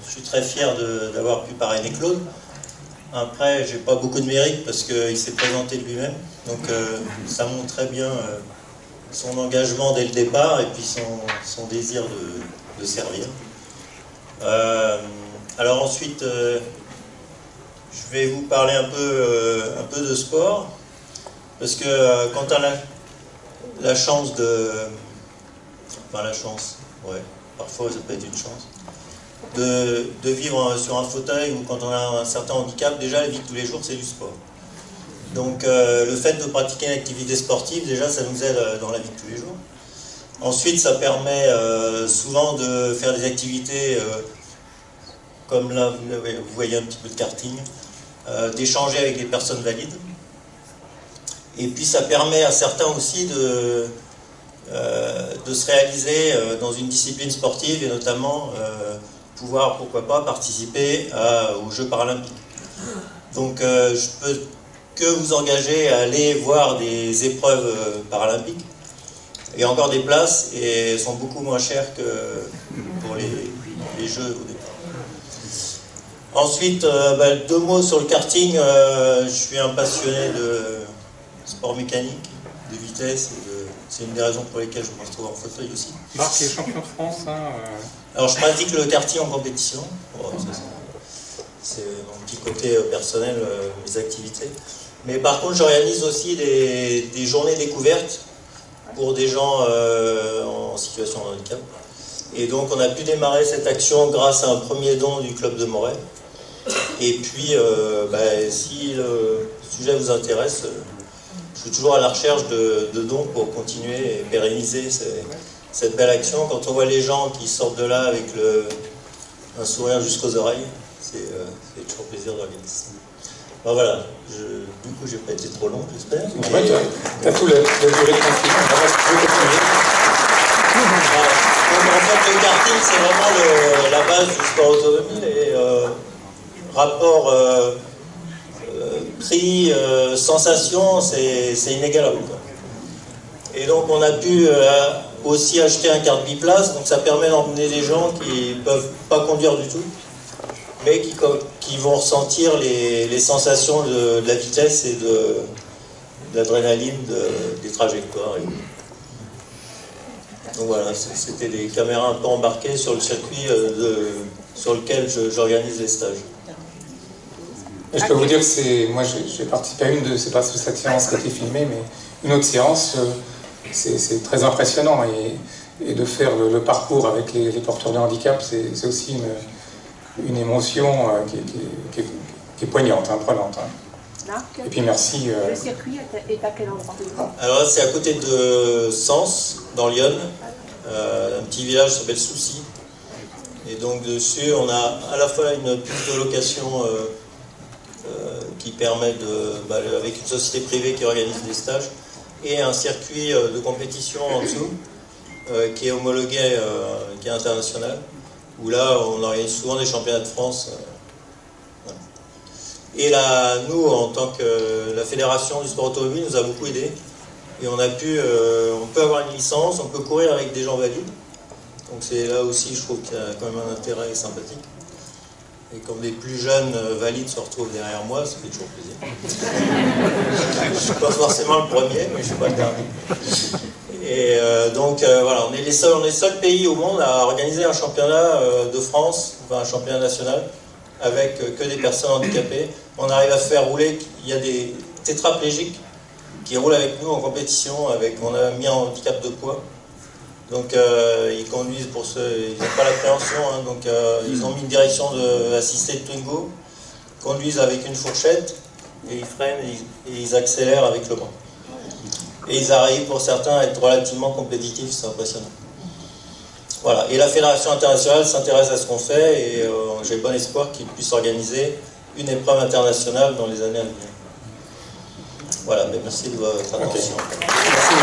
Je suis très fier d'avoir pu parrainer Claude. Après, j'ai pas beaucoup de mérite parce qu'il s'est présenté de lui-même. Donc ça montre très bien son engagement dès le départ et puis son désir de servir. Alors ensuite, je vais vous parler un peu de sport. Parce que quand on a la chance de... Enfin la chance, ouais, parfois ça peut être une chance. De vivre sur un fauteuil ou quand on a un certain handicap, déjà la vie de tous les jours c'est du sport. Donc le fait de pratiquer une activité sportive, déjà ça nous aide dans la vie de tous les jours. Ensuite ça permet souvent de faire des activités comme là vous voyez un petit peu de karting, d'échanger avec des personnes valides. Et puis ça permet à certains aussi de se réaliser dans une discipline sportive et notamment pouvoir, pourquoi pas, participer aux Jeux paralympiques. Donc je peux que vous engager à aller voir des épreuves paralympiques. Il y a encore des places et elles sont beaucoup moins chères que pour les Jeux au départ. Ensuite, 2 mots sur le karting. Je suis un passionné de sport mécanique, de vitesse. C'est une des raisons pour lesquelles je me retrouve en fauteuil aussi. Marc est champion de France. Alors je pratique le karting en compétition. Bon, c'est mon petit côté personnel, mes activités. Mais par contre, j'organise aussi des journées découvertes pour des gens en situation de handicap. Et donc on a pu démarrer cette action grâce à un premier don du club de Moret. Et puis, si le sujet vous intéresse, je suis toujours à la recherche de dons pour continuer et pérenniser cette belle action. Quand on voit les gens qui sortent de là avec un sourire jusqu'aux oreilles, c'est toujours plaisir d'organiser ça. Ben voilà, du coup j'ai pas été trop long, j'espère. Tu as tout la durée de conflit. En fait, le karting, c'est vraiment la base du sport automobile et rapport prix, sensation, c'est inégalable. Et donc on a pu aussi acheter un carte biplace, donc ça permet d'emmener des gens qui ne peuvent pas conduire du tout, mais qui vont ressentir les sensations de la vitesse et de l'adrénaline des trajectoires. Donc voilà, c'était des caméras un peu embarquées sur le circuit sur lequel j'organise les stages. Et je peux vous dire que moi j'ai participé à c'est pas sous cette séance qui a été filmée, mais une autre séance, c'est très impressionnant et de faire le parcours avec les porteurs de handicap, c'est aussi une émotion qui est poignante, prenante. Et puis merci. Le circuit est à quel endroit? Alors là c'est à côté de Sens, dans l'Yonne, un petit village qui s'appelle Soucy. Et donc dessus on a à la fois une piste de location qui permet avec une société privée qui organise des stages, et un circuit de compétition en dessous, qui est homologué, qui est international, où là on organise souvent des championnats de France. Voilà. Et là, nous, en tant que la fédération du sport automobile, nous a beaucoup aidé, et on peut avoir une licence, on peut courir avec des gens valides, donc c'est là aussi je trouve qu'il y a quand même un intérêt sympathique. Et quand des plus jeunes valides se retrouvent derrière moi, ça fait toujours plaisir. Je ne suis pas forcément le premier, mais je ne suis pas le dernier. Et donc voilà, on est le seul pays au monde à organiser un championnat de France, enfin un championnat national, avec que des personnes handicapées. On arrive à faire rouler, il y a des tétraplégiques qui roulent avec nous en compétition, on a mis un handicap de poids. Donc ils conduisent ils n'ont pas l'appréhension, donc ils ont mis une direction assistée de Twingo, conduisent avec une fourchette, et ils freinent et ils accélèrent avec le bras. Et ils arrivent pour certains à être relativement compétitifs, c'est impressionnant. Voilà, et la Fédération internationale s'intéresse à ce qu'on fait, et j'ai bon espoir qu'ils puissent organiser une épreuve internationale dans les années à venir. Voilà, merci de votre attention. Okay. Merci.